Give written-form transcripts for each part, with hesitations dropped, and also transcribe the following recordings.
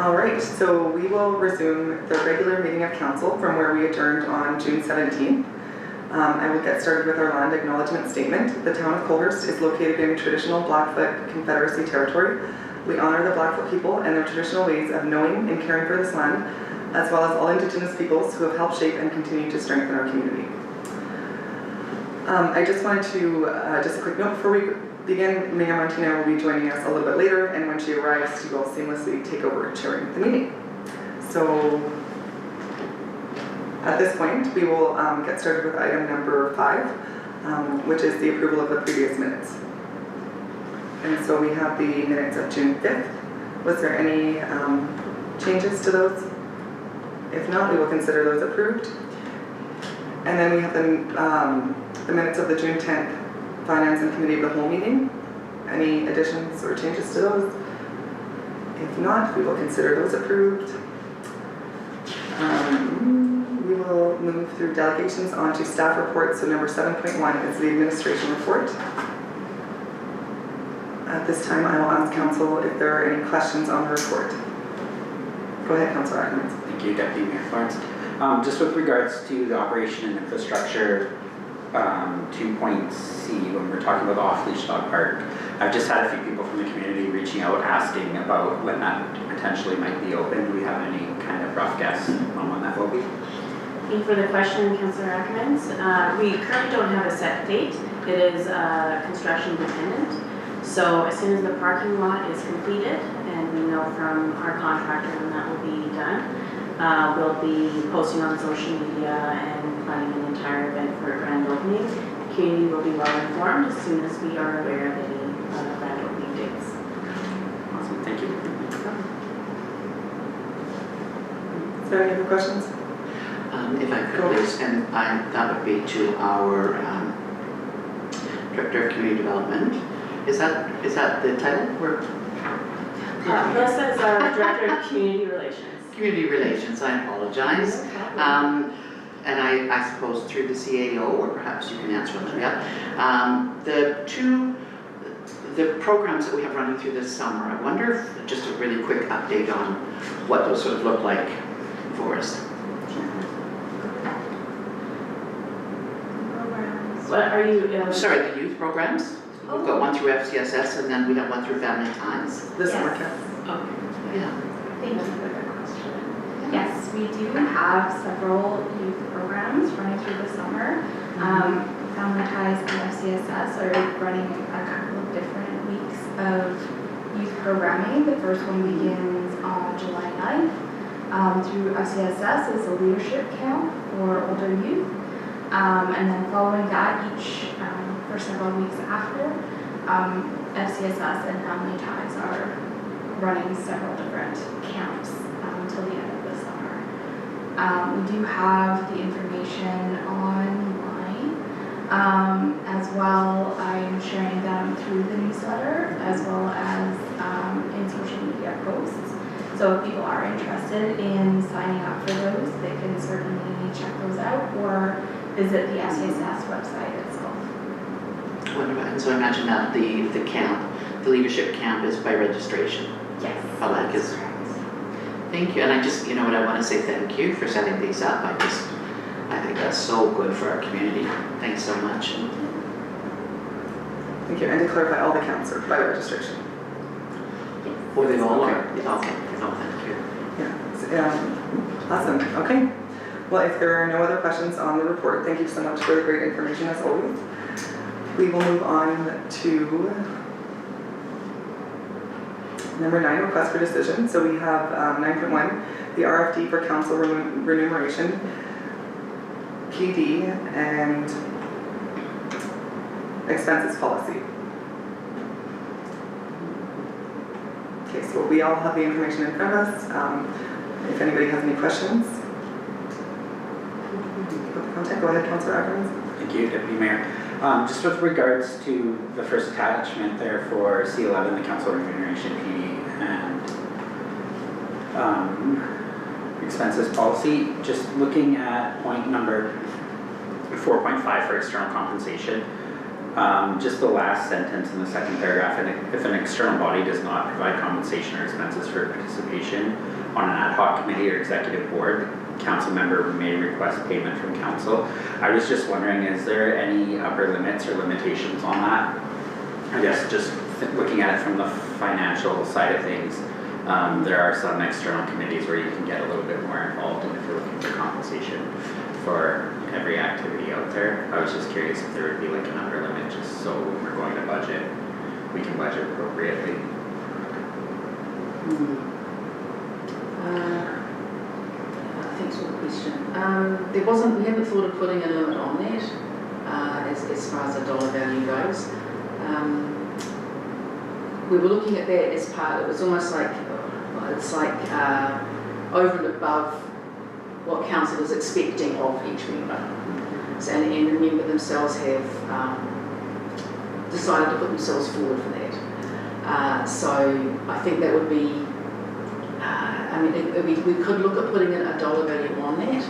All right, so we will resume the regular meeting of council from where we adjourned on June 17th. I will get started with our land acknowledgement statement. The town of Colhurst is located in traditional Blackfoot Confederacy territory. We honor the Blackfoot people and their traditional ways of knowing and caring for this land, as well as all Indigenous peoples who have helped shape and continue to strengthen our community. I just wanted to, just a quick note before we begin, Mayor Martina will be joining us a little bit later, and when she arrives, she will seamlessly take over chairing the meeting. So, at this point, we will get started with item number 5, which is the approval of the previous minutes. And so we have the minutes of June 5th. Was there any changes to those? If not, we will consider those approved. And then we have the minutes of the June 10th Finance and Committee of the Whole meeting. Any additions or changes to those? If not, we will consider those approved. We will move through delegations onto staff reports. So number 7.1 is the administration report. At this time, I will ask council if there are any questions on the report. Go ahead, Councillor Ackermans. Thank you, Deputy Mayor Florence. Just with regards to the operation and infrastructure 2.C, when we're talking about the off-leash dog park, I've just had a few people from the community reaching out asking about when that potentially might be open. Do we have any kind of rough guess on when that will be? Thank you for the question, Councillor Ackermans. We currently don't have a set date. It is construction dependent. So as soon as the parking lot is completed, and we know from our contractor when that will be done, we'll be posting on social media and planning an entire event for a grand opening. The community will be well informed as soon as we are aware of any grand opening dates. Awesome, thank you. Is there any other questions? If I could please, and that would be to our Director of Community Development. Is that the title? Melissa is our Director of Community Relations. Community Relations, I apologize. And I suppose through the CAO, or perhaps you can answer on that. The programs that we have running through this summer, I wonder if just a really quick update on what those sort of look like for us. What are you? Sorry, the youth programs. We've got one through FCSS, and then we have one through Family Ties. This summer camp. Okay. Yeah. Thank you for the question. Yes, we do have several youth programs running through the summer. Family Ties and FCSS are running a couple of different weeks of youth programming. The first one begins on July 9th. Through FCSS is a leadership camp for older youth. And then following that, for several weeks after, FCSS and Family Ties are running several different camps until the end of the summer. We do have the information online as well. I'm sharing them through the newsletter as well as in social media posts. So if people are interested in signing up for those, they can certainly check those out or visit the FCSS website itself. Wonderful. And so I imagine that the camp, the leadership camp, is by registration. Yes. Thank you. And I just, what I want to say thank you for setting these up. I think that's so good for our community. Thanks so much. Thank you. And to clarify, all the camps are by registration. Oh, they all are? Yes. Okay. No, thank you. Yeah. Awesome. Okay. Well, if there are no other questions on the report, thank you so much for the great information as always. We will move on to number 9, request for decision. So we have 9.1, the RFD for council remuneration, PD, and expenses policy. Okay, so we all have the information in front of us. If anybody has any questions, go ahead, Councillor Ackermans. Thank you, Deputy Mayor. Just with regards to the first attachment there for C11, the council remuneration PD and expenses policy, just looking at point number 4.5 for external compensation, Just the last sentence in the second paragraph, and if an external body does not provide compensation or expenses for participation on an ad hoc committee or executive board, council member may request payment from council. I was just wondering, is there any upper limits or limitations on that? I guess just looking at it from the financial side of things, there are some external committees where you can get a little bit more involved, and if you're looking for compensation for every activity out there. I was just curious if there would be like an upper limit, just so when we're going to budget, we can budget appropriately. Thanks for the question. We haven't thought of putting a limit on that as far as the dollar value goes. We were looking at that as part, it was almost like, it's like over and above what council is expecting of each member. So, and the member themselves have decided to put themselves forward for that. So I think that would be, we could look at putting a dollar value on that.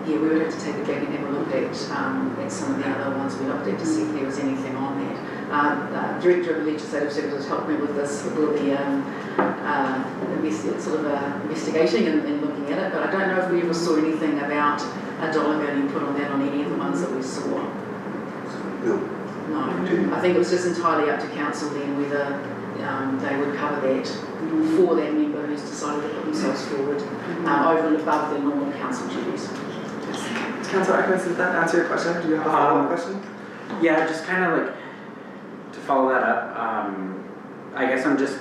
We would have to take it back and have a look at some of the other ones we looked at to see if there was anything on that. Director of Legislative Services helped me with this, with all the investigating and looking at it, but I don't know if we ever saw anything about a dollar value put on that on any of the ones that we saw. No, I think it was just entirely up to council then whether they would cover that for that member who's decided to put themselves forward over and above their normal council duties. Councillor Atkins, does that answer your question? Do you have a follow-up question? Yeah, just kind of like to follow that up. I guess I'm just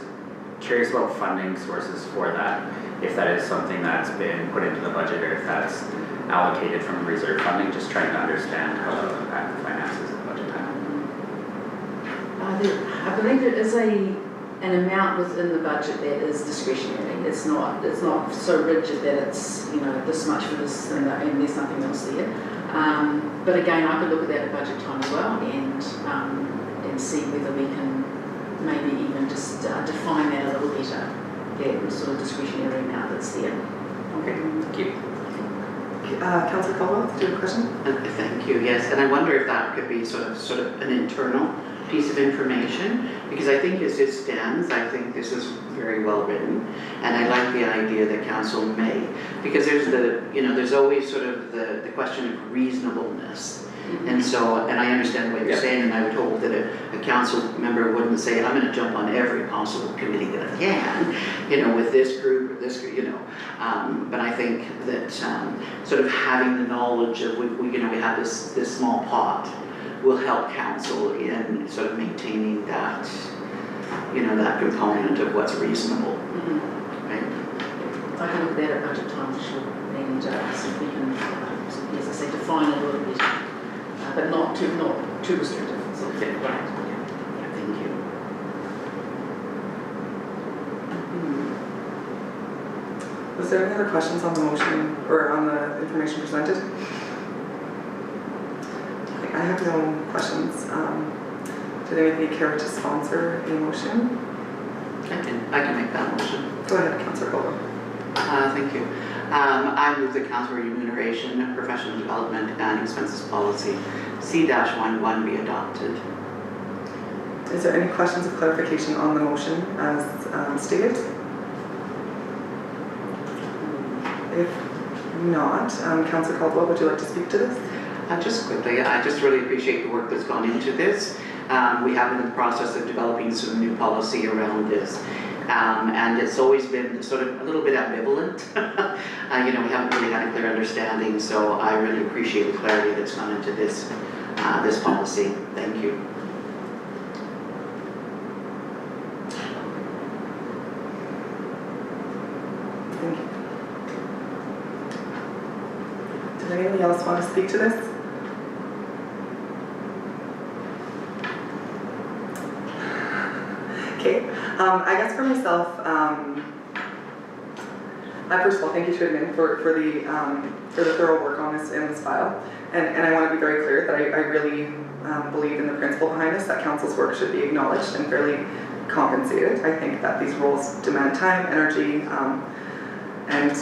curious about funding sources for that. If that is something that's been put into the budget, or if that's allocated from reserve funding. Just trying to understand how that will impact the finances at budget time. I believe there is an amount within the budget that is discretionary. It's not so rigid that it's this much for this and there's nothing else there. But again, I could look at that at budget time as well and see whether we can maybe even just define that a little better. That sort of discretionary amount that's there. Okay, thank you. Councillor Caldwell, do you have a question? Thank you, yes, and I wonder if that could be sort of an internal piece of information, because I think as it stands, I think this is very well written, and I like the idea that council may, because there's always sort of the question of reasonableness. And so, and I understand what you're saying, and I would hope that a council member wouldn't say, I'm going to jump on every possible committee that I can, with this group or this group, but I think that sort of having the knowledge of, we have this small pot will help council in sort of maintaining that, that component of what's reasonable, right? I can look at that at budget time for sure, and see if we can, as I say, define it a little bit. But not too restrictive. So, Okay. Right. Yeah. Thank you. Was there any other questions on the motion or on the information presented? Okay, I have no questions. Did anybody care to sponsor a motion? I can make that motion. Go ahead, Councillor Caldwell. Thank you. I move the council remuneration, professional development, and expenses policy C-11 be adopted. Is there any questions of clarification on the motion as stated? If not, Councillor Caldwell, would you like to speak to this? Just quickly, I just really appreciate the work that's gone into this. We have been in the process of developing some new policy around this. And it's always been sort of a little bit ambivalent. We haven't really had a clear understanding, so I really appreciate the clarity that's gone into this policy. Thank you. Thank you. Does anybody else want to speak to this? Okay, I guess for myself, first of all, thank you to admin for the thorough work on this in this file, and I want to be very clear that I really believe in the principle behind this, that council's work should be acknowledged and fairly compensated. I think that these roles demand time, energy, and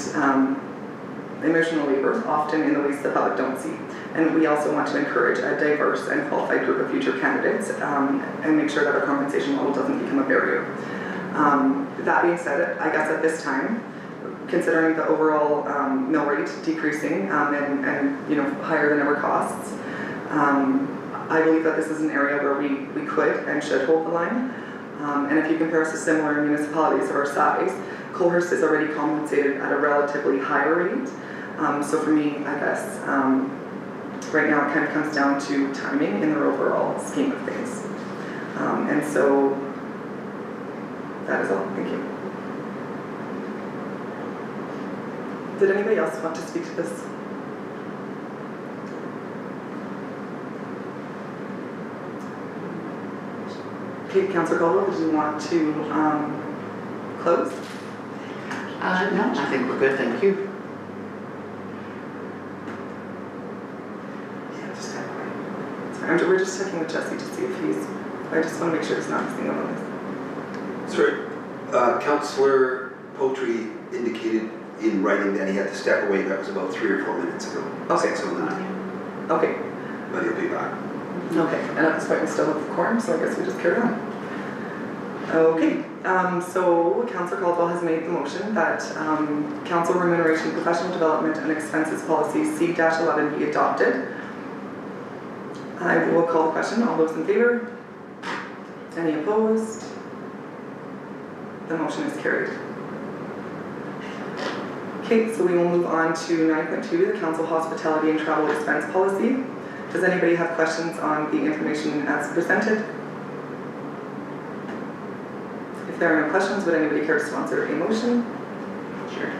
emotional labor, often in the ways the public don't see. And we also want to encourage a diverse and qualified group of future candidates and make sure that our compensation model doesn't become a barrier. That being said, I guess at this time, considering the overall mill rate decreasing and you know, higher than ever costs, I believe that this is an area where we could and should hold the line. And if you compare us to similar municipalities of our size, Colhurst is already compensated at a relatively higher rate. So for me, I guess, right now it kind of comes down to timing in the overall scheme of things. And so that is all. Thank you. Did anybody else want to speak to this? Okay, Councillor Caldwell, did you want to close? No, I think we're good, thank you. Yeah, just kind of. Sorry, we're just checking with Jesse to see if he's. I just want to make sure he's not missing out on this. Sorry, Councillor Poultry indicated in writing that he had to step away. That was about 3 or 4 minutes ago. Okay. So Okay. but he'll be back. Okay, and at this point we still have quorum, so I guess we just carry on. Okay, so Councillor Caldwell has made the motion that Council Remuneration, Professional Development and Expenses Policy C-11 be adopted. I will call the question. All those in favor? Any opposed? The motion is carried. Okay, so we will move on to 9.2, the Council Hospitality and Travel Expense Policy. Does anybody have questions on the information as presented? If there are no questions, would anybody care to sponsor a motion? Sure.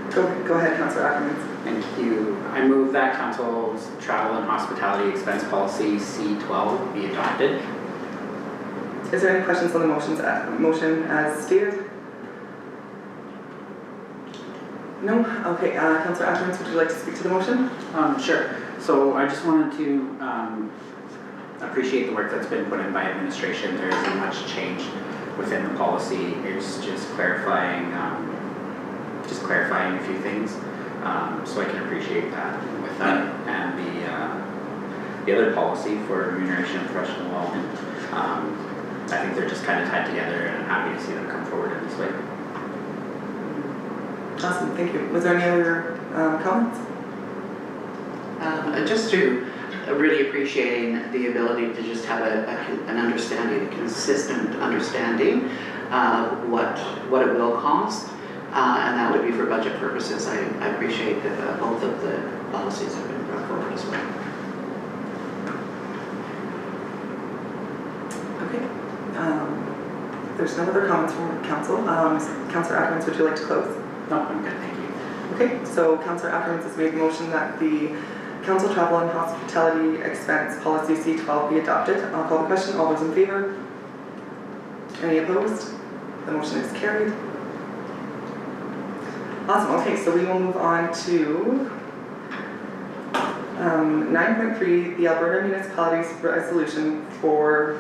Go ahead, Councillor Ackerman. Thank you. I move that Council's Travel and Hospitality Expense Policy C-12 be adopted. Is there any questions on the motion as stated? No? Okay, Councillor Ackerman, would you like to speak to the motion? Sure. So I just wanted to appreciate the work that's been put in by administration. There isn't much change within the policy. It's just clarifying a few things. So I can appreciate that with that. And the other policy for remuneration and professional development, I think they're just kind of tied together, and I'm happy to see them come forward in this way. Awesome, thank you. Was there any other comments? Just to really appreciating the ability to just have an understanding, a consistent understanding of what it will cost, and that would be for budget purposes. I appreciate that both of the policies have been brought forward as well. Okay. There's no other comments from council. Councillor Ackerman, would you like to close? No, I'm good, thank you. Okay, so Councillor Ackerman has made the motion that the Council Travel and Hospitality Expense Policy C-12 be adopted. I'll call the question. All those in favor? Any opposed? The motion is carried. Awesome. Okay, so we will move on to 9.3, the Alberta Municipalities Resolution for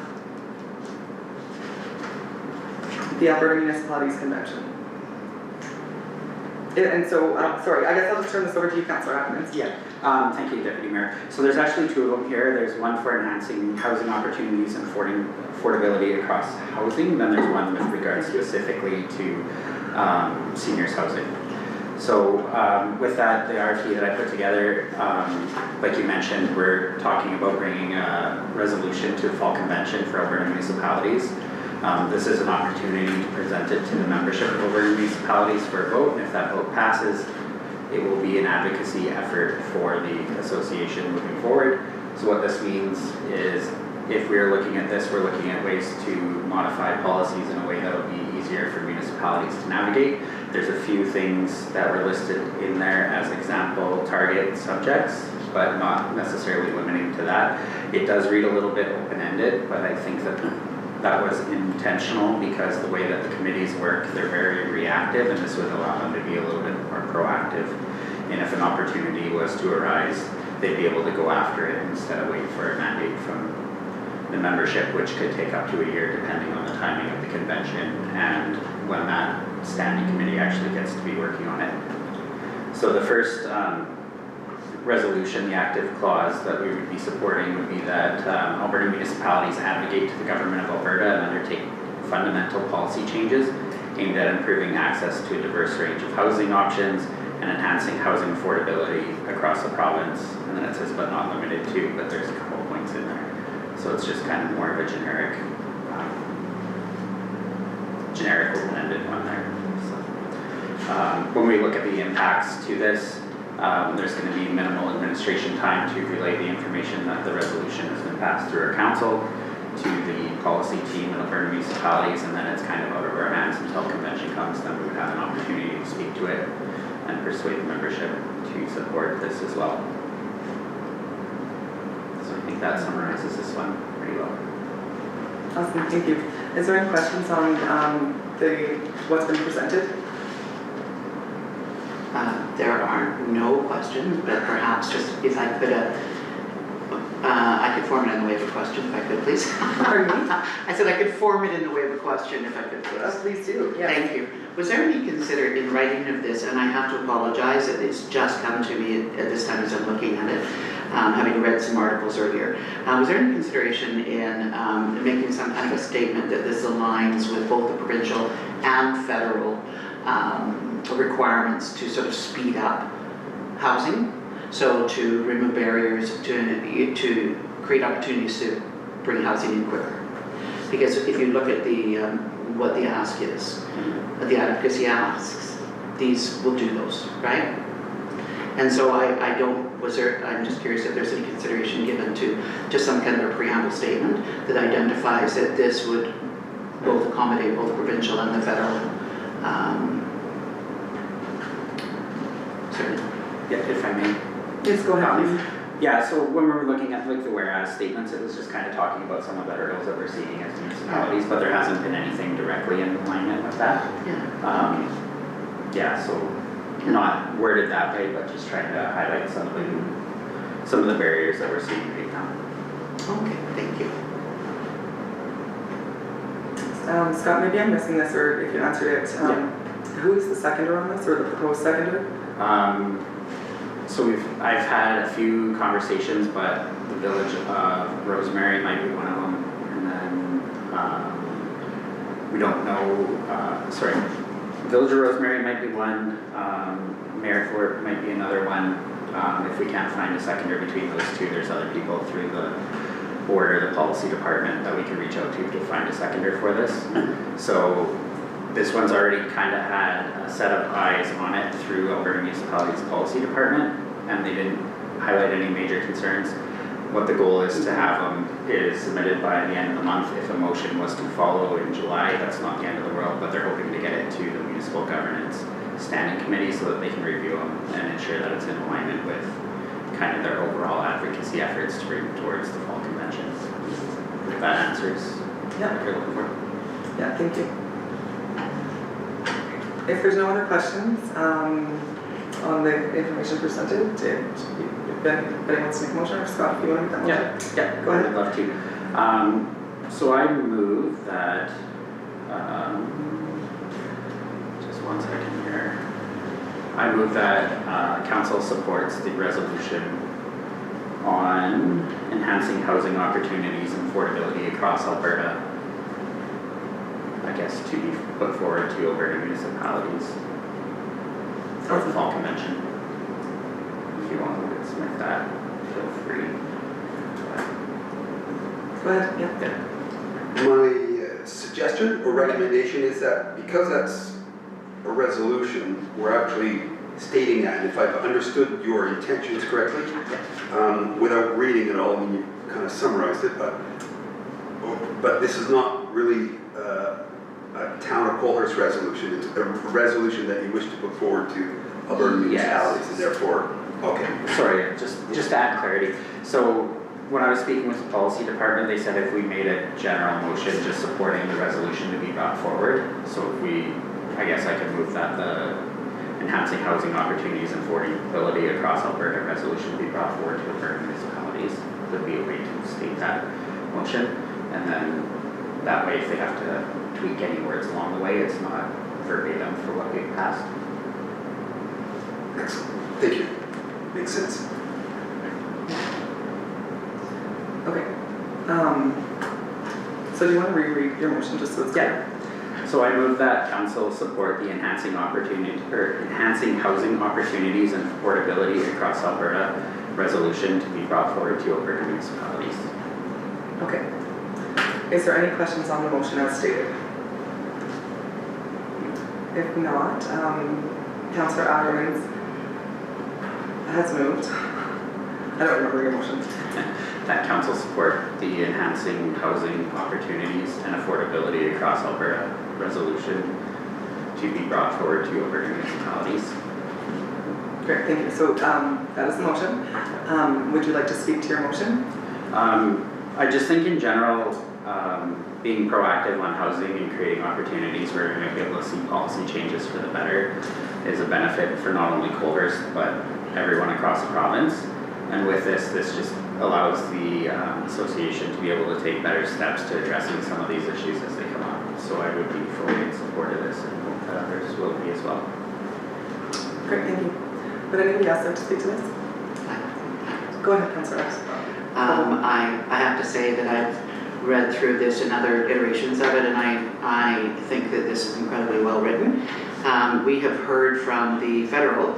the Alberta Municipalities Convention. And so, sorry, I guess I'll just turn this over to you, Councillor Ackerman. Yeah, thank you, Deputy Mayor. So there's actually 2 of them here. There's one for enhancing housing opportunities and affordability across housing. Then there's one with regards specifically to seniors housing. So with that, the RFP that I put together, like you mentioned, we're talking about bringing a resolution to fall convention for Alberta municipalities. This is an opportunity to present it to the membership of Alberta municipalities for a vote, and if that vote passes, it will be an advocacy effort for the association moving forward. So what this means is, if we're looking at this, we're looking at ways to modify policies in a way that will be easier for municipalities to navigate. There's a few things that were listed in there as example target subjects, but not necessarily limiting to that. It does read a little bit open-ended, but I think that was intentional because the way that the committees work, they're very reactive, and this would allow them to be a little bit more proactive. And if an opportunity was to arise, they'd be able to go after it instead of wait for a mandate from the membership, which could take up to a year depending on the timing of the convention and when that standing committee actually gets to be working on it. So the first resolution, the active clause that we would be supporting would be that Alberta municipalities advocate to the government of Alberta and undertake fundamental policy changes aimed at improving access to a diverse range of housing options and enhancing housing affordability across the province. And then it says, but not limited to, but there's a couple points in there. So it's just kind of more of a generic open-ended one there. So, when we look at the impacts to this, there's going to be minimal administration time to relay the information that the resolution has been passed through our council to the policy team in Alberta municipalities, and then it's kind of out of our hands until convention comes. Then we would have an opportunity to speak to it and persuade the membership to support this as well. So I think that summarizes this one pretty well. Awesome, thank you. Is there any questions on what's been presented? There are no questions, but perhaps just if I could, I could form it in the way of a question if I could, please. Pardon me? I said I could form it in the way of a question if I could, please. Please do, yes. Thank you. Was there any considered in writing of this, and I have to apologize that it's just come to me at this time as I'm looking at it, having read some articles earlier. Was there any consideration in making some kind of a statement that this aligns with both the provincial and federal requirements to sort of speed up housing? So to remove barriers, to create opportunities to bring housing in quicker. Because if you look at the what the ask is, the advocacy asks, these will do those, right? And so I'm just curious if there's any consideration given to just some kind of a preamble statement that identifies that this would both accommodate both the provincial and the federal. Sorry. Yeah, if I may. Yes, go ahead, please. Yeah, so when we were looking at like the whereas statements, it was just kind of talking about some of the hurdles that we're seeing as municipalities, but there hasn't been anything directly in alignment with that. Yeah. So not worded that way, but just trying to highlight some of the barriers that we're seeing right now. Okay, thank you. Scott, maybe I'm missing this, or if you answered it, who is the seconder on this, or the proposed seconder? So I've had a few conversations, but the Village of Rosemary might be one of them, and then we don't know. Village of Rosemary might be one. Marythorpe might be another one. If we can't find a seconder between those two, there's other people through the board or the policy department that we can reach out to find a seconder for this. So this one's already kind of had a set of eyes on it through Alberta Municipalities Policy Department, and they didn't highlight any major concerns. What the goal is to have them is submitted by the end of the month. If a motion was to follow in July, that's not the end of the world, but they're hoping to get it to the Municipal Governance Standing Committee so that they can review them and ensure that it's in alignment with kind of their overall advocacy efforts to bring towards the fall convention. If that answers what you're looking for. Yeah, thank you. If there's no other questions on the information presented, if anybody wants to make a motion, or Scott, if you want to make that motion? Yeah, go ahead. I'd love to. So I move that, just one second here. I move that council supports the resolution on enhancing housing opportunities and affordability across Alberta. I guess to be put forward to Alberta municipalities for the fall convention. If you want to submit that, feel free. Go ahead, yeah. My suggestion or recommendation is that because that's a resolution, we're actually stating that, and if I've understood your intentions correctly, without reading it all, I mean, you kind of summarized it, but this is not really a town of Colhurst resolution. It's a resolution that you wish to put forward to Alberta municipalities, and therefore, okay. Sorry, just to add clarity. So when I was speaking with the policy department, they said if we made a general motion just supporting the resolution to be brought forward. So if I guess I could move that the enhancing housing opportunities and affordability across Alberta resolution to be brought forward to Alberta municipalities would be a way to state that motion. And then that way, if they have to tweak any words along the way, it's not verbatim for what we've passed. Excellent. Thank you. Makes sense. So do you want to reread your motion just so it's clear? So I move that council support the enhancing housing opportunities and affordability across Alberta resolution to be brought forward to Alberta municipalities. Okay. Is there any questions on the motion as stated? If not, Councillor Ackermans has moved. I don't remember your motion. That council support the enhancing housing opportunities and affordability across Alberta resolution to be brought forward to Alberta municipalities. Great, thank you. So that is the motion. Would you like to speak to your motion? I just think in general, being proactive on housing and creating opportunities where we might be able to see policy changes for the better is a benefit for not only Culvers but everyone across the province. And with this just allows the association to be able to take better steps to addressing some of these issues as they come up. So I would be fully in support of this and hope that others will be as well. Great, thank you. Would anybody else like to speak to this? Go ahead, Councillor X. I have to say that I've read through this and other iterations of it, and I think that this is incredibly well written. We have heard from the federal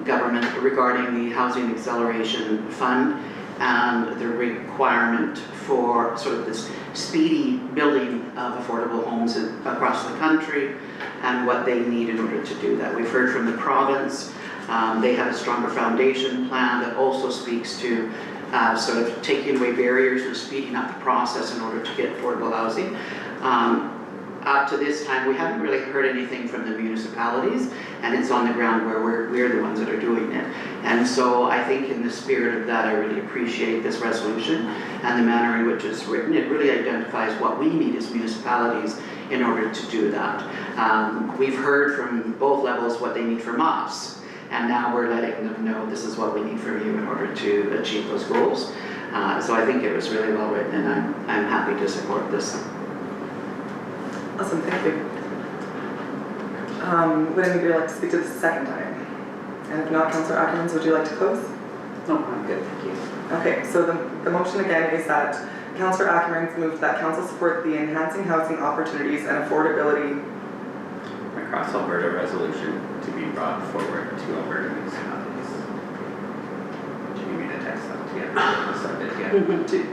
government regarding the Housing Acceleration Fund and the requirement for sort of this speedy building of affordable homes across the country and what they need in order to do that. We've heard from the province. They have a stronger foundation plan that also speaks to sort of taking away barriers and speeding up the process in order to get affordable housing. Up to this time, we haven't really heard anything from the municipalities, and it's on the ground where we're the ones that are doing it. And so I think in the spirit of that, I really appreciate this resolution and the manner in which it's written. It really identifies what we need as municipalities in order to do that. We've heard from both levels what they need from us, and now we're letting them know this is what we need from you in order to achieve those goals. So I think it was really well written, and I'm happy to support this. Awesome, thank you. Would anybody like to speak to this a second time? And if not, Councillor Ackermans, would you like to close? No, I'm good, thank you. Okay, so the motion again is that Councillor Ackermans moved that council support the enhancing housing opportunities and affordability Across Alberta resolution to be brought forward to Alberta municipalities. Do you need me to text that to you? I'll send it to you.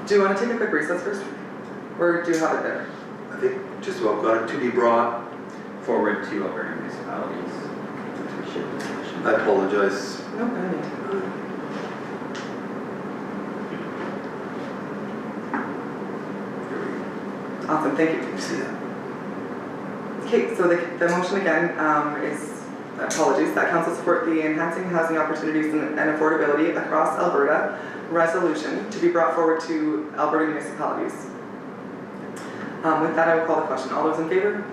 Do you want to take a quick recess first? Or do you have it there? I think just about got it to be brought. Forward to Alberta municipalities. We should I apologize. No, no need. Awesome, thank you. See that? Okay, so the motion again is, apologies, that council support the enhancing housing opportunities and affordability across Alberta resolution to be brought forward to Alberta municipalities. With that, I will call the question. All those in favor?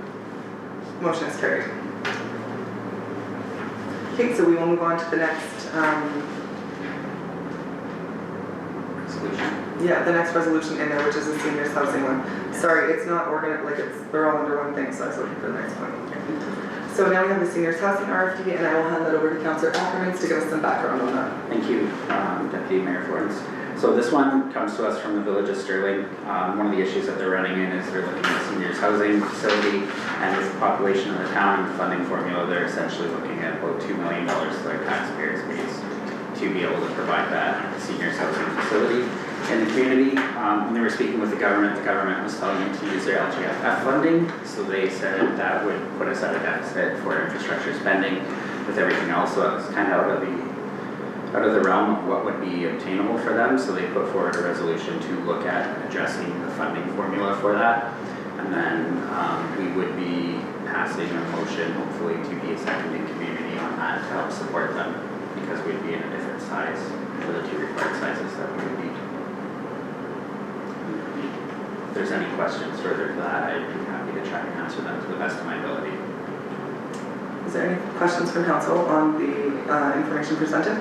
Motion is carried. Okay, so we will move on to the next, resolution. yeah, the next resolution in there, which is the seniors housing one. Sorry, it's not organized, like they're all under one thing, so I was looking for the next one. So now we have the seniors housing RFP, and I will hand that over to Councillor Ackermans to give us some background on that. Thank you, Deputy Mayor Florence. So this one comes to us from the Village of Sterling. One of the issues that they're running in is they're looking at seniors housing facility, and with the population of the town and the funding formula, they're essentially looking at about $2 million to their taxpayers' base to be able to provide that seniors housing facility in the community. When they were speaking with the government was telling them to use their LGFF funding, so they said that would put us at a deficit for infrastructure spending with everything else, so that's kind of out of the realm of what would be obtainable for them, so they put forward a resolution to look at addressing the funding formula for that. And then we would be passing a motion, hopefully, to be a seconding community on that to help support them, because we'd be in a different size for the two required sizes that we would need. If there's any questions further to that, I'd be happy to try and answer them to the best of my ability. Is there any questions from council on the information presented?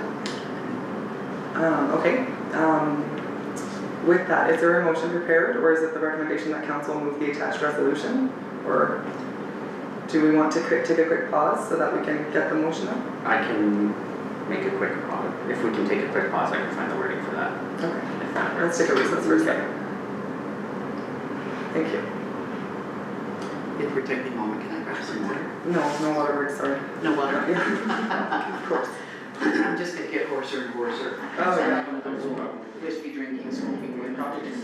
Okay. With that, is there a motion prepared, or is it the recommendation that council move the attached resolution? Or do we want to take a quick pause so that we can get the motion up? I can make a quick pause. If we can take a quick pause, I can find the wording for that. Okay. If Let's take a recess for a second. Thank you. If we're taking a moment, can I grab some water? No water works, sorry. No water? Of course. I'm just gonna get hoarser and hoarser. Oh, yeah. Whiskey drinking, smoking, we're probably just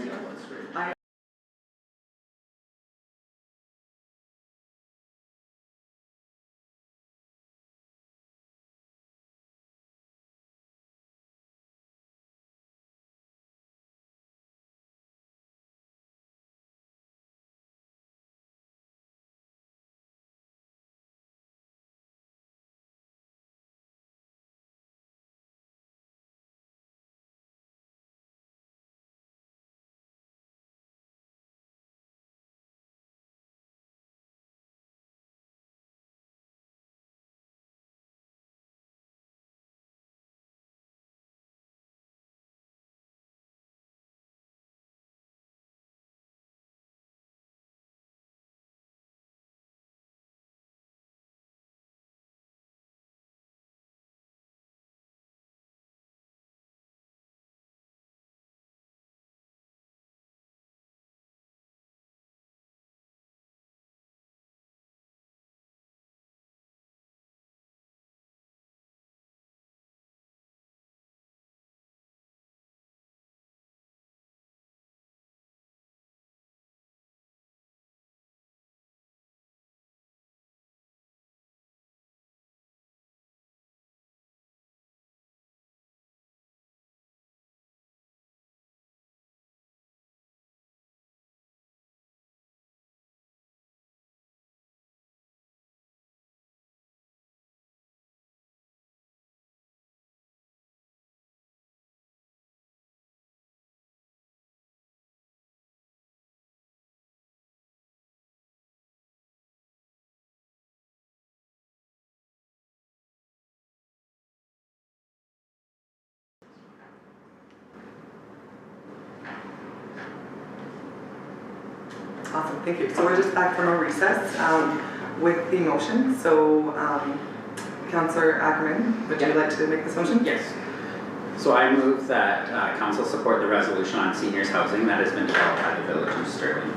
Awesome, thank you. So we're just back from a recess with the motion. So Councillor Ackerman, would you like to make this motion? Yes. So I move that council support the resolution on seniors housing that has been developed by the Village of Sterling.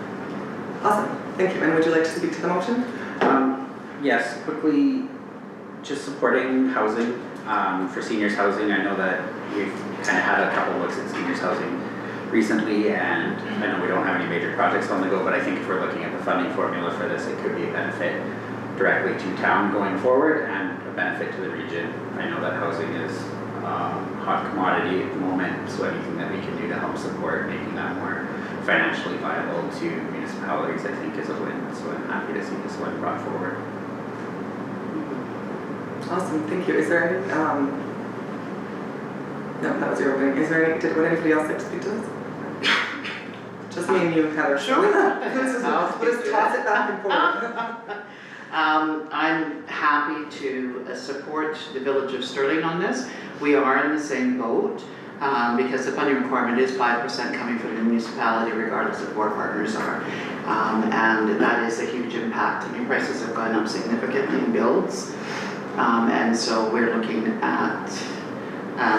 Awesome, thank you. And would you like to speak to the motion? Yes, quickly, just supporting housing for seniors housing. I know that we've kind of had a couple looks at seniors housing recently, and I know we don't have any major projects on the go, but I think if we're looking at the funding formula for this, it could be a benefit directly to town going forward and a benefit to the region. I know that housing is a hot commodity at the moment, so anything that we can do to help support making that more financially viable to municipalities, I think is a win. So I'm happy to see this one brought forward. Awesome, thank you. Is there any, no, that was your opening. Is there any, would anybody else like to speak to this? Just me and you, Heather. Sure. Let's just toss it back and forth. I'm happy to support the Village of Sterling on this. We are in the same boat because the funding requirement is 5% coming from the municipality regardless of who our partners are. And that is a huge impact. I mean, prices have gone up significantly in builds. And so we're looking at,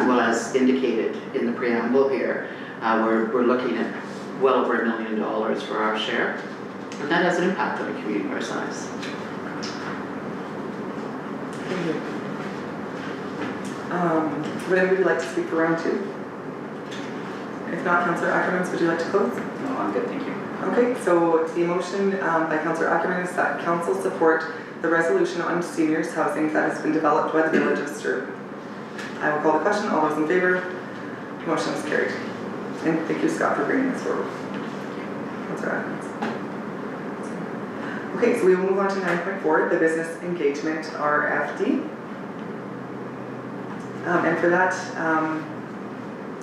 well, as indicated in the preamble here, we're looking at well over $1 million for our share. And that has an impact on a community our size. Thank you. Would anybody like to speak for round two? If not, Councillor Ackerman, would you like to close? No, I'm good, thank you. Okay, so the motion by Councillor Ackerman is that council support the resolution on seniors housing that has been developed by the Village of Sterling. I will call the question. All those in favor? Motion is carried. And thank you, Scott, for bringing this forward. Councillor Ackerman. Okay, so we will move on to 9.4, the business engagement RFD. And for that,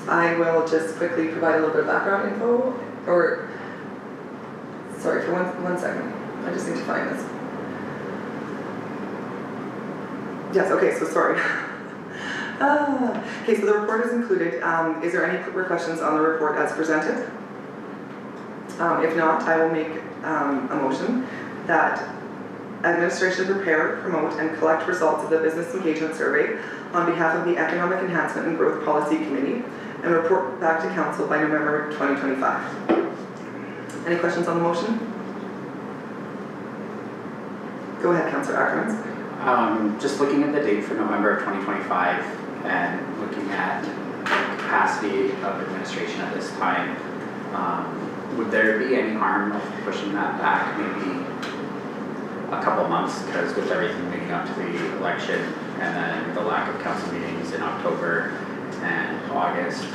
I will just quickly provide a little bit of background info, or, sorry, for one second. I just need to find this. Yes, okay, so sorry. Okay, so the report is included. Is there any questions on the report as presented? If not, I will make a motion that administration prepare, promote, and collect results of the Business Engagement Survey on behalf of the Economic Enhancement and Growth Policy Committee and report back to council by November 2025. Any questions on the motion? Go ahead, Councillor Ackermans. Just looking at the date for November of 2025 and looking at capacity of administration at this time, would there be any harm of pushing that back maybe a couple months? Because with everything leading up to the election and then the lack of council meetings in October and August,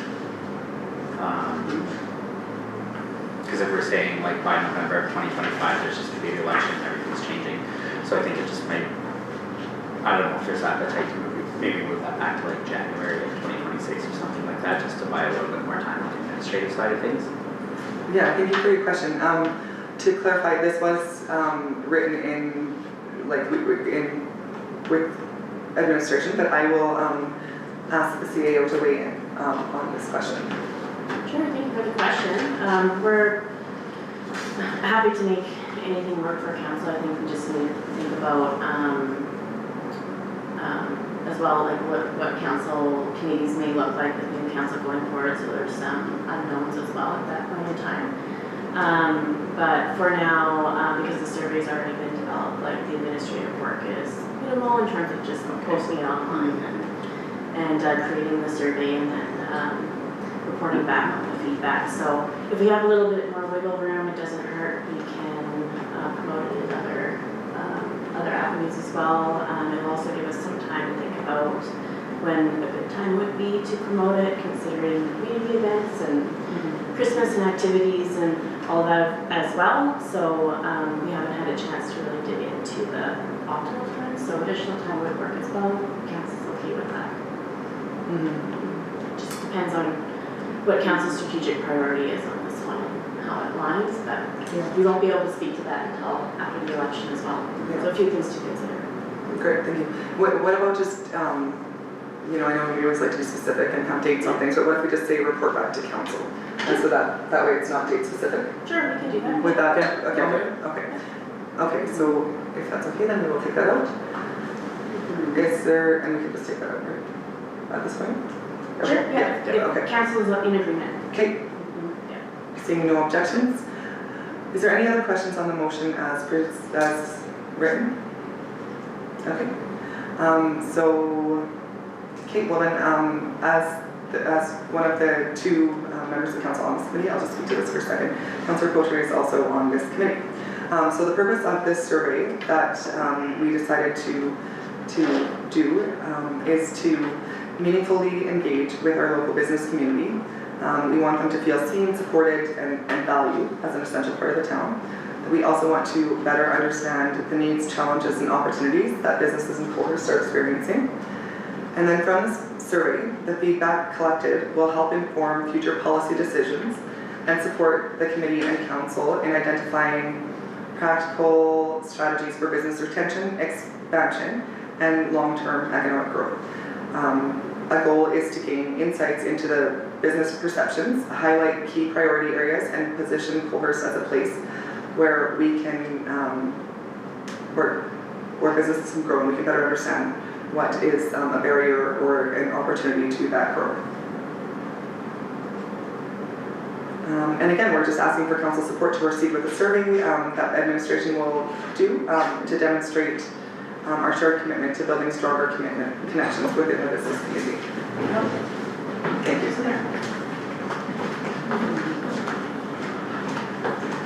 because if we're saying like by November of 2025 there's just going to be the election and everything's changing, so I think it just might, I don't know if there's appetite to maybe move that back to like January of 2026 or something like that, just to buy a little bit more time on the administrative side of things. Yeah, thank you for your question. To clarify, this was written in like with administration, but I will ask the CAO to weigh in on this question. Sure, thank you for the question. We're happy to make anything work for council. I think we just need to think about as well, like what council committees may look like with new council going forward, so there's some unknowns as well at that point in time. But for now, because the survey's already been developed, like the administrative work is minimal in terms of just posting it online and creating the survey and then reporting back on the feedback. So if we have a little bit more wiggle room, it doesn't hurt. We can promote it in other avenues as well. It'll also give us some time to think about when a good time would be to promote it, considering community events and Christmas and activities and all that as well. So we haven't had a chance to really dig into the optimal time. So additional time would work as well. Council's okay with that. Just depends on what council's strategic priority is on this one and how it lines, but we won't be able to speak to that until after the election as well. So a few things to consider. Great, thank you. What about just, I know we always like to be specific and have dates on things, but what if we just say report back to council? And so that way it's not date specific? Sure, we can do that. Would that, okay, so if that's okay, then we will take that out. Is there, and we can just take that out, right, at this point? Sure, yeah, okay. Council is in agreement. Okay, seeing no objections. Is there any other questions on the motion as written? Okay. Well then, as one of the two members of council on this committee, I'll just speak to this for a second. Councillor Coulter is also on this committee. So the purpose of this survey that we decided to do is to meaningfully engage with our local business community. We want them to feel seen, supported, and valued as an essential part of the town. We also want to better understand the needs, challenges, and opportunities that businesses in Coulterst are experiencing. And then from this survey, the feedback collected will help inform future policy decisions and support the committee and council in identifying practical strategies for business retention, expansion, and long-term economic growth. A goal is to gain insights into the business perceptions, highlight key priority areas, and position Coulterst as a place where we can, where businesses can grow and we can better understand what is a barrier or an opportunity to that growth. And again, we're just asking for council support to proceed with the survey that administration will do to demonstrate our shared commitment to building stronger connections within the business community. Thank you.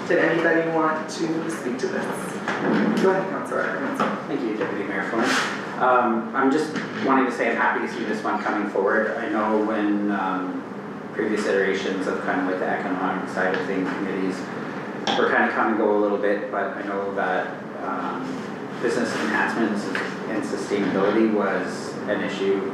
Did anybody want to speak to this? Go ahead, Councillor Ackermans. Thank you, Deputy Mayor Flynn. I'm just wanting to say I'm happy to see this one coming forward. I know when previous iterations of kind of like the economic side of things committees were kind of come and go a little bit, but I know that business enhancements and sustainability was an issue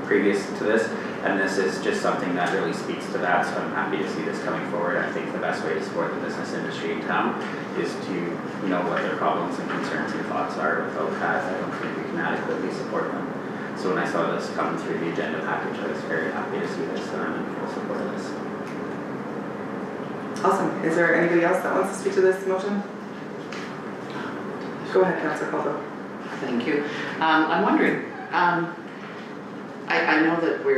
previous to this, and this is just something that really speaks to that, so I'm happy to see this coming forward. I think the best way to support the business industry in town is to know what their problems and concerns and thoughts are. Without that, I don't think we can adequately support them. So when I saw this come through the agenda package, I was very happy to see this, and I'm in full support of this. Awesome. Is there anybody else that wants to speak to this motion? Go ahead, Councillor Caldwell. Thank you. I'm wondering, I know that we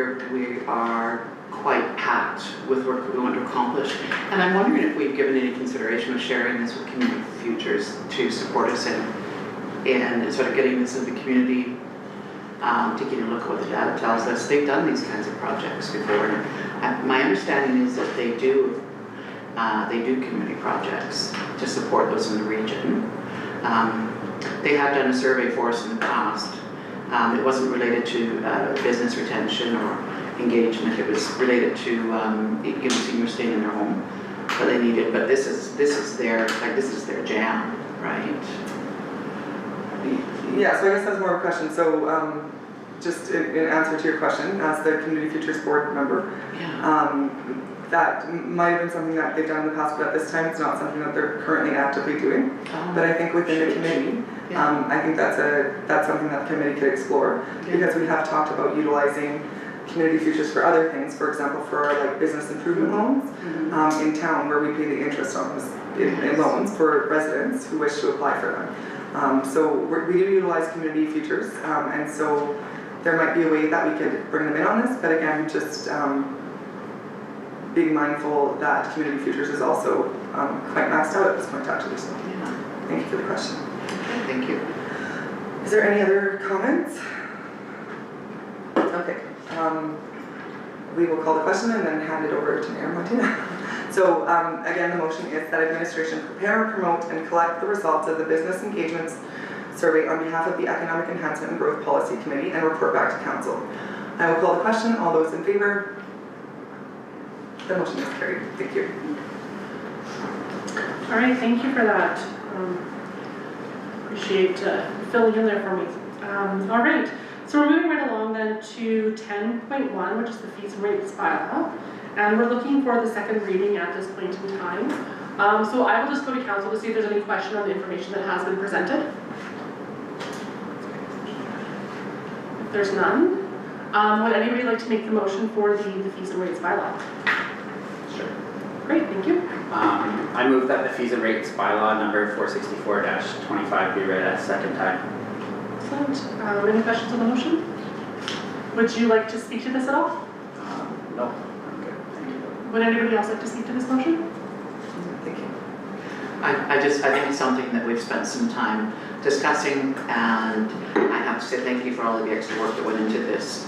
are quite packed with work that we want to accomplish, and I'm wondering if we've given any consideration of sharing this with Community Futures to support us in sort of getting this in the community, taking a look at what the data tells us. They've done these kinds of projects before. My understanding is that they do community projects to support those in the region. They have done a survey for us in the past. It wasn't related to business retention or engagement. It was related to seniors staying in their home, but they needed. But this is their jam, right? Yeah, so I guess that's more of a question. So just in answer to your question, as the Community Futures Board member, Yeah. that might have been something that they've done in the past, but at this time it's not something that they're currently actively doing. But I think within the committee, I think that's something that the committee could explore, because we have talked about utilizing Community Futures for other things. For example, for our like business improvement loans in town, where we pay the interest on this in loans for residents who wish to apply for them. So we do utilize Community Futures, and so there might be a way that we could bring them in on this. But again, just being mindful that Community Futures is also quite maxed out at this point, actually. So thank you for the question. Thank you. Is there any other comments? Okay. We will call the question and then hand it over to Mayor Martina. So again, the motion is that administration prepare, promote, and collect the results of the business engagements survey on behalf of the Economic Enhancement and Growth Policy Committee and report back to Council. I will call the question. All those in favor? The motion is carried. Thank you. All right, thank you for that. Appreciate filling in there for me. All right, so we're moving right along then to 10.1, which is the fees and rates bylaw. And we're looking for the second reading at this point in time. So I will just go to council to see if there's any question on the information that has been presented. If there's none, would anybody like to make the motion for the fees and rates bylaw? Sure. Great, thank you. I move that the fees and rates bylaw number 464-25 be read a second time. Excellent. Any questions on the motion? Would you like to speak to this at all? No, I'm good. Thank you. Would anybody else like to speak to this motion? Thank you. I think it's something that we've spent some time discussing, and I have to say thank you for all of the extra work that went into this.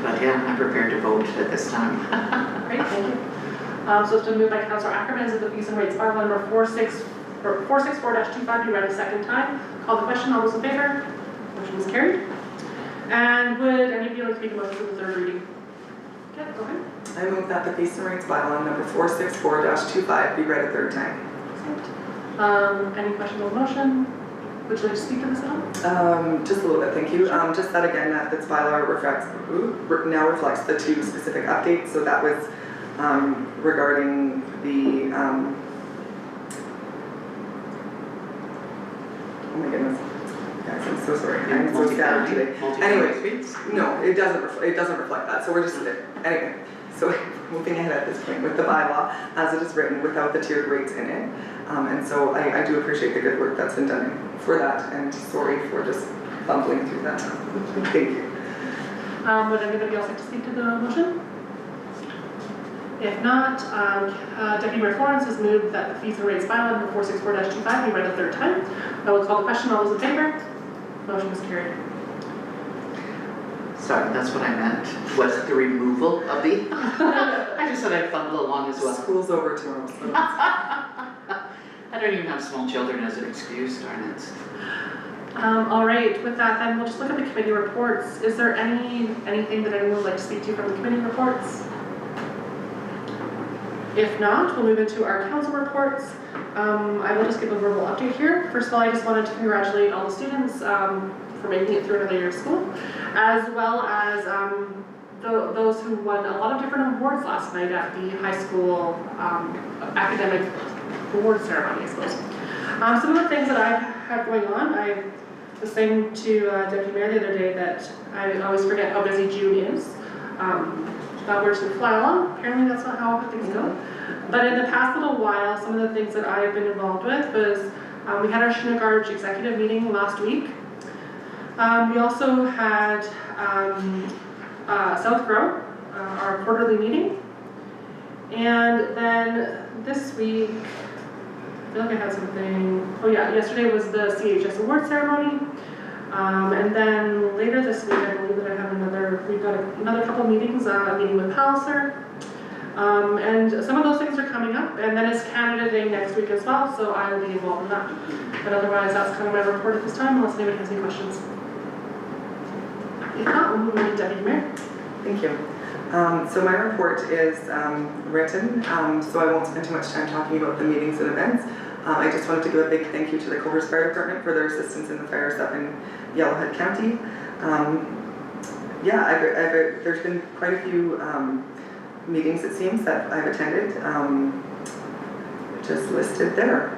But yeah, I'm prepared to vote at this time. Great, thank you. So it's been moved by Councillor Ackerman that the fees and rates bylaw number 464-25 be read a second time. Call the question. All those in favor? Motion is carried. And would any of you like to make a motion for the third reading? Okay, go ahead. I move that the fees and rates bylaw number 464-25 be read a third time. Any questions on the motion? Would you like to speak to this at all? Just a little bit, thank you. Just that again, that this bylaw now reflects the two specific updates. So that was regarding the, oh my goodness, guys, I'm so sorry. I'm so scattered today. Anyway, no, it doesn't reflect that. So we're just, anyway. So moving ahead at this point with the bylaw as it is written without the tiered rates in it. And so I do appreciate the good work that's been done for that, and sorry for just bumbling through that. Thank you. Would anybody else like to speak to the motion? If not, Deputy Mayor Florence has moved that the fees and rates bylaw number 464-25 be read a third time. I will call the question. All those in favor? Motion is carried. Sorry, that's what I meant. Was the removal of the. I just said I'd fumble along as well. School's over tomorrow. So. I don't even have small children as an excuse, darn it. All right, with that then, we'll just look at the committee reports. Is there anything that anyone would like to speak to from the committee reports? If not, we'll move into our council reports. I will just give a verbal update here. First of all, I just wanted to congratulate all the students for making it through another year of school, as well as those who won a lot of different awards last night at the high school academic award ceremony, I suppose. Some of the things that I've had going on, I was saying to Deputy Mayor the other day that I always forget how busy June is. Thought we were just going to fly along. Apparently that's not how things go. But in the past little while, some of the things that I've been involved with was we had our Shinnegarge executive meeting last week. We also had South Grow, our quarterly meeting. And then this week, I feel like I had something, oh yeah, yesterday was the CHS award ceremony. And then later this week, I believe that I have we've got another couple meetings, a meeting with Palliser. And some of those things are coming up, and then it's Canada Day next week as well, so I will be involved in that. But otherwise, that's kind of my report at this time, unless anybody has any questions. If not, we'll move on to Deputy Mayor. Thank you. So my report is written, so I won't spend too much time talking about the meetings and events. I just wanted to give a big thank you to the Cohurst Fire Department for their assistance in the fires up in Yellowhead County. Yeah, there's been quite a few meetings, it seems, that I've attended, just listed there.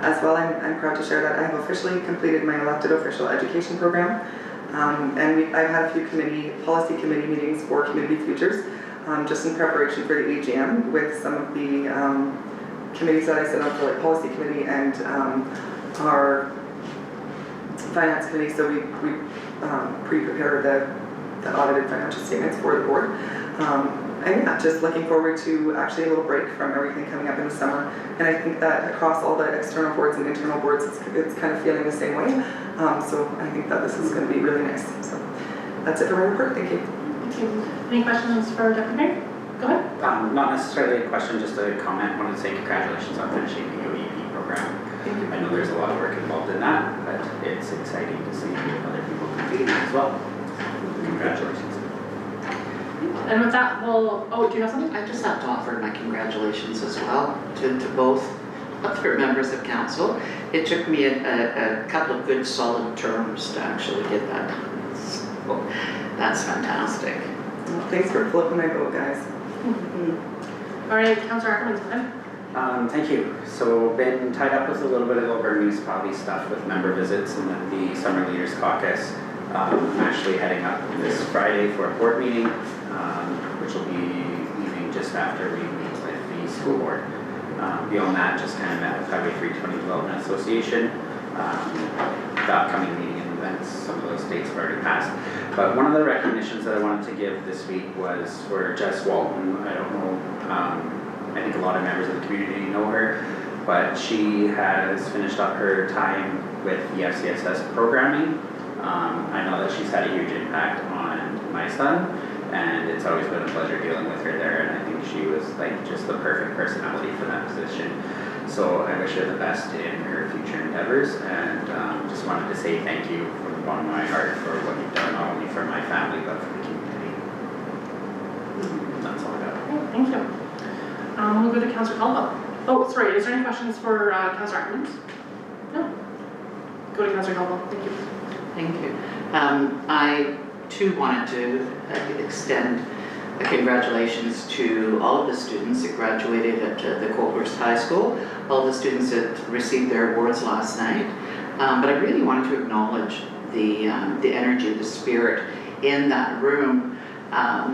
As well, I'm proud to share that I have officially completed my elected official education program. And I've had a few policy committee meetings for Community Futures, just in preparation for the AGM with some of the committees that I set up for, like Policy Committee and our Finance Committee. So we pre-prepared the audited financial statements for the board. And yeah, just looking forward to actually a little break from everything coming up in the summer. And I think that across all the external boards and internal boards, it's kind of feeling the same way. So I think that this is going to be really nice. So that's it for my report. Thank you. Thank you. Any questions for Deputy Mayor? Go ahead. Not necessarily a question, just a comment. I wanted to say congratulations on finishing the OEP program. Thank you. I know there's a lot of work involved in that, but it's exciting to see other people completing as well. Congratulations. And with that, do you have something? I just have to offer my congratulations as well to both other members of council. It took me a couple of good solid terms to actually get that done. So that's fantastic. Well, thanks for flipping my boat, guys. All right, Councillor Ackerman's go ahead. Thank you. So been tied up with a little bit of Alberta municipality stuff with member visits and then the Summer Leaders Caucus. I'm actually heading up this Friday for a board meeting, which will be leaving just after we meet with the school board. Beyond that, just kind of met with Highway 320 Development Association. The upcoming meeting and events, some of those dates have already passed. But one of the recognitions that I wanted to give this week was for Jess Walton. I don't know, I think a lot of members of the community know her, but she has finished up her time with the FCSS programming. I know that she's had a huge impact on my son, and it's always been a pleasure dealing with her there, and I think she was like just the perfect personality for that position. So I wish her the best in her future endeavors, and just wanted to say thank you from the bottom of my heart for what you've done, not only for my family, but for the community. That's all I got. Okay, thank you. We'll go to Councillor Caldwell. Oh, sorry, is there any questions for Councillor Ackerman? No. Go to Councillor Caldwell, thank you. Thank you. I too wanted to extend congratulations to all of the students that graduated at the Cohurst High School, all the students that received their awards last night. But I really wanted to acknowledge the energy, the spirit in that room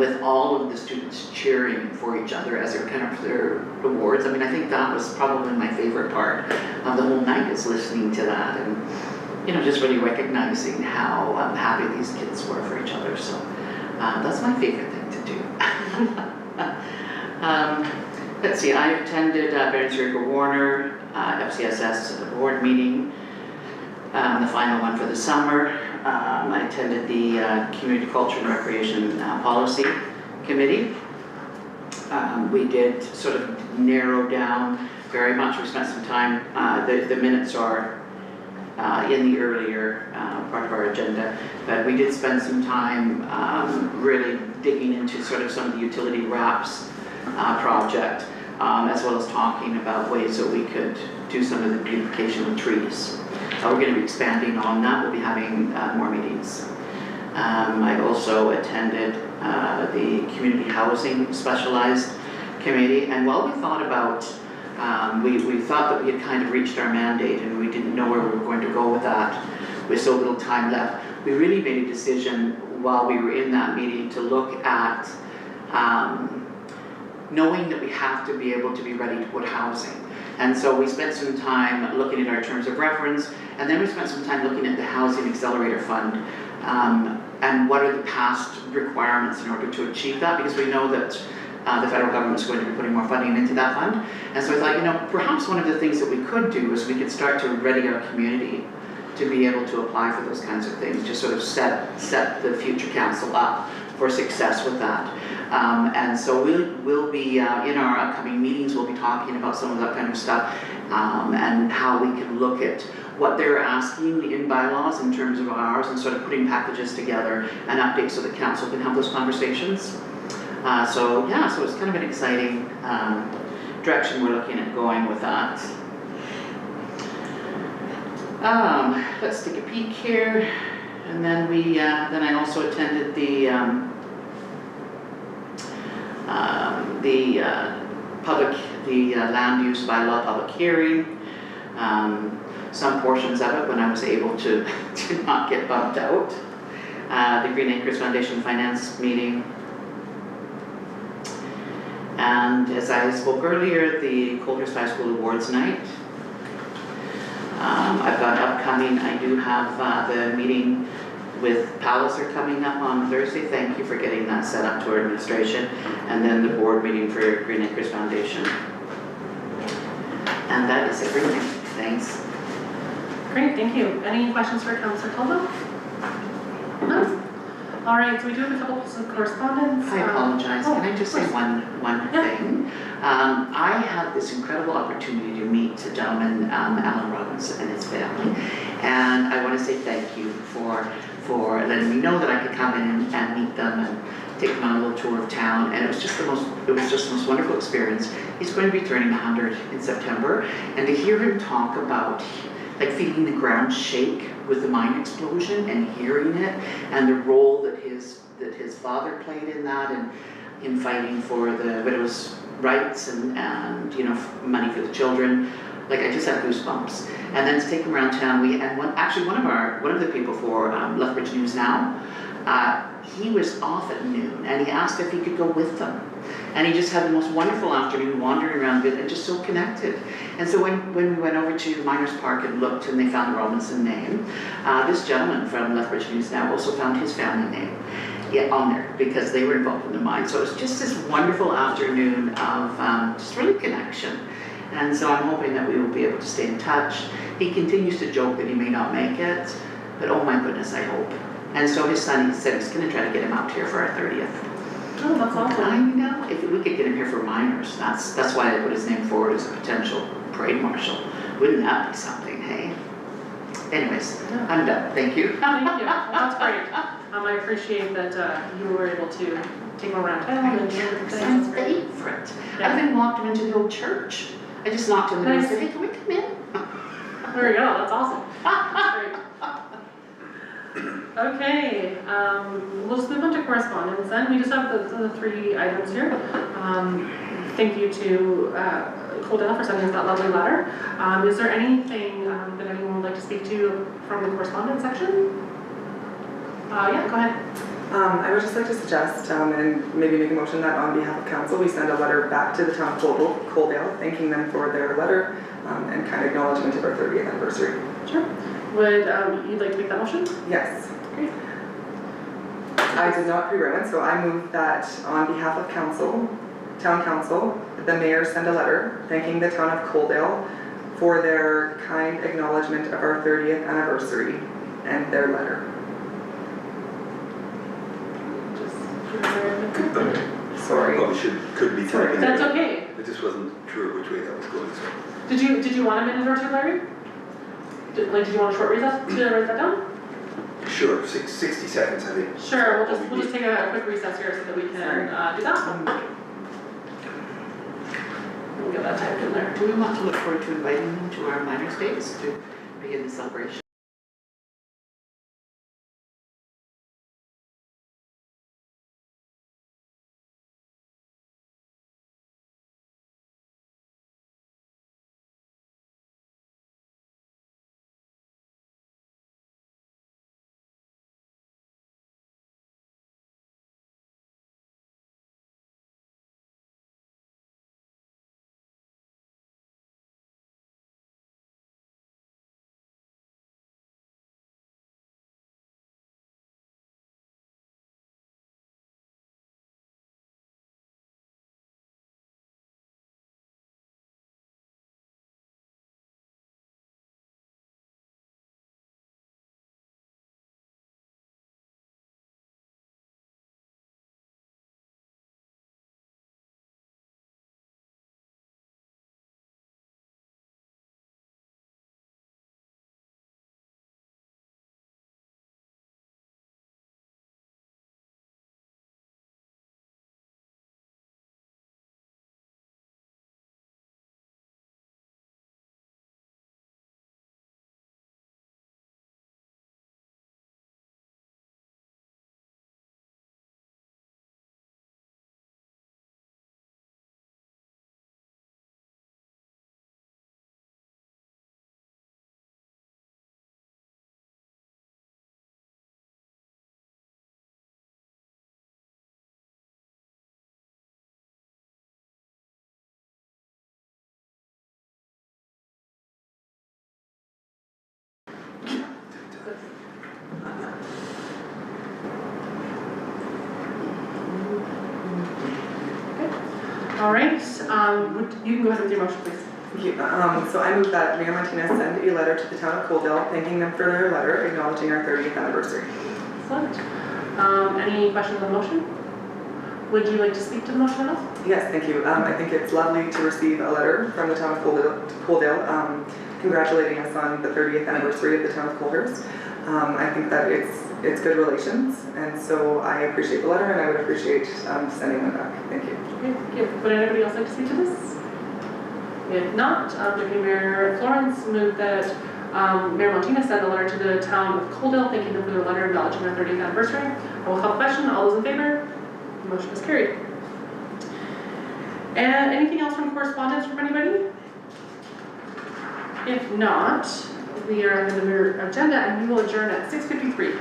with all of the students cheering for each other as they're kind of their awards. I mean, I think that was probably my favorite part of the whole night, is listening to that and, you know, just really recognizing how happy these kids were for each other. So that's my favorite thing to do. Let's see, I attended Barons-River-Warner FCSS board meeting, the final one for the summer. I attended the Community Culture and Recreation Policy Committee. We did sort of narrow down very much. We spent some time, the minutes are in the earlier part of our agenda, but we did spend some time really digging into sort of some of the utility wraps project, as well as talking about ways that we could do some of the beautification of trees. We're going to be expanding on that. We'll be having more meetings. I also attended the Community Housing Specialized Committee, and while we thought about we thought that we had kind of reached our mandate and we didn't know where we were going to go with that with so little time left. We really made a decision while we were in that meeting to look at knowing that we have to be able to be ready to put housing. And so we spent some time looking at our terms of reference, and then we spent some time looking at the Housing Accelerator Fund, and what are the past requirements in order to achieve that, because we know that the federal government is going to be putting more funding into that fund. And so I thought, you know, perhaps one of the things that we could do is we could start to ready our community to be able to apply for those kinds of things, just sort of set the future council up for success with that. And so we'll be, in our upcoming meetings, we'll be talking about some of that kind of stuff, and how we can look at what they're asking in bylaws in terms of ours, and sort of putting packages together and updates so that council can have those conversations. So it's kind of an exciting direction we're looking at going with that. Let's take a peek here, and then then I also attended the land use bylaw public hearing. Some portions of it when I was able to not get bumped out. The Green Acres Foundation Finance meeting. And as I spoke earlier, the Coldhurst High School Awards Night. I've got upcoming, I do have the meeting with Palliser coming up on Thursday. Thank you for getting that set up to our administration. And then the board meeting for Green Acres Foundation. And that is everything. Thanks. Great, thank you. Any questions for Councillor Caldwell? No? All right, so we do have a couple pieces of correspondence. I apologize. Can I just say one Yeah. thing? I had this incredible opportunity to meet a gentleman, Alan Robinson, and his family, and I want to say thank you for letting me know that I could come in and meet them and take them on a little tour of town. And it was just the most wonderful experience. He's going to be turning 100 in September, and to hear him talk about like feeling the ground shake with the mine explosion and hearing it, and the role that his father played in that, and him fighting for the widows' rights and you know, money for the children. Like, I just had goosebumps. And then to take him around town, one of the people for Lethbridge News Now, he was off at noon, and he asked if he could go with them. And he just had the most wonderful afternoon wandering around and just so connected. And so when we went over to Miners Park and looked, and they found the Robinson name, this gentleman from Lethbridge News Now also found his family name on there, because they were involved in the mine. So it was just this wonderful afternoon of just really connection. And so I'm hoping that we will be able to stay in touch. He continues to joke that he may not make it, but oh my goodness, I hope. And so his son, he said he's going to try to get him out here for our 30th. Oh, that's awesome. I know. If we could get him here for minors, that's why I put his name forward as a potential parade marshal. Wouldn't that be something, hey? Anyways, Yeah. I'm done. Thank you. Thank you. Well, that's great. I appreciate that you were able to take them around town and do different things. I'm That's great. favorite. Yeah. I even walked him into the old church. I just knocked on the door and said, hey, can we come in? There we go. That's awesome. That's great. Okay, we'll just move on to correspondence then. We just have the three items here. Thank you to Coldell for sending us that lovely letter. Is there anything that anyone would like to speak to from the correspondence section? Yeah, go ahead. I would just like to suggest, and maybe make a motion that on behalf of council, we send a letter back to the town of Coaldale, thanking them for their letter and kind of acknowledgement of our 30th anniversary. Sure. Would you'd like to make that motion? Yes. Great. I did not pre-write one, so I move that on behalf of council, town council, the mayor send a letter thanking the town of Coaldale for their kind acknowledgement of our 30th anniversary and their letter. Sorry. Probably could be typing. That's it. okay. I just wasn't sure which way that was going, so. Did you want a minute or two, Larry? Did you want a short recess to write that down? Sure, 60 seconds, I think. Sure, we'll just take a quick recess here so that we can do that. We'll get that typed in there. Do we want to look forward to inviting them to our minor states to begin the celebration? All right, you can go ahead with your motion, please. Thank you. So I move that Mayor Martinez send a letter to the town of Coaldale thanking them for their letter acknowledging our 30th anniversary. Excellent. Any questions on the motion? Would you like to speak to the motion at all? Yes, thank you. I think it's lovely to receive a letter from the town of Coaldale congratulating us on the 30th anniversary of the town of Coalhurst. I think that it's good relations, and so I appreciate the letter, and I would appreciate sending one back. Thank you. Okay, thank you. Would anybody else like to speak to this? If not, Deputy Mayor Florence moved that Mayor Martinez send a letter to the town of Coaldale thanking them for their letter acknowledging their 30th anniversary. I will call the question. All those in favor? The motion is carried. And anything else from correspondence from anybody? If not, we are on the agenda and we will adjourn at 6:53.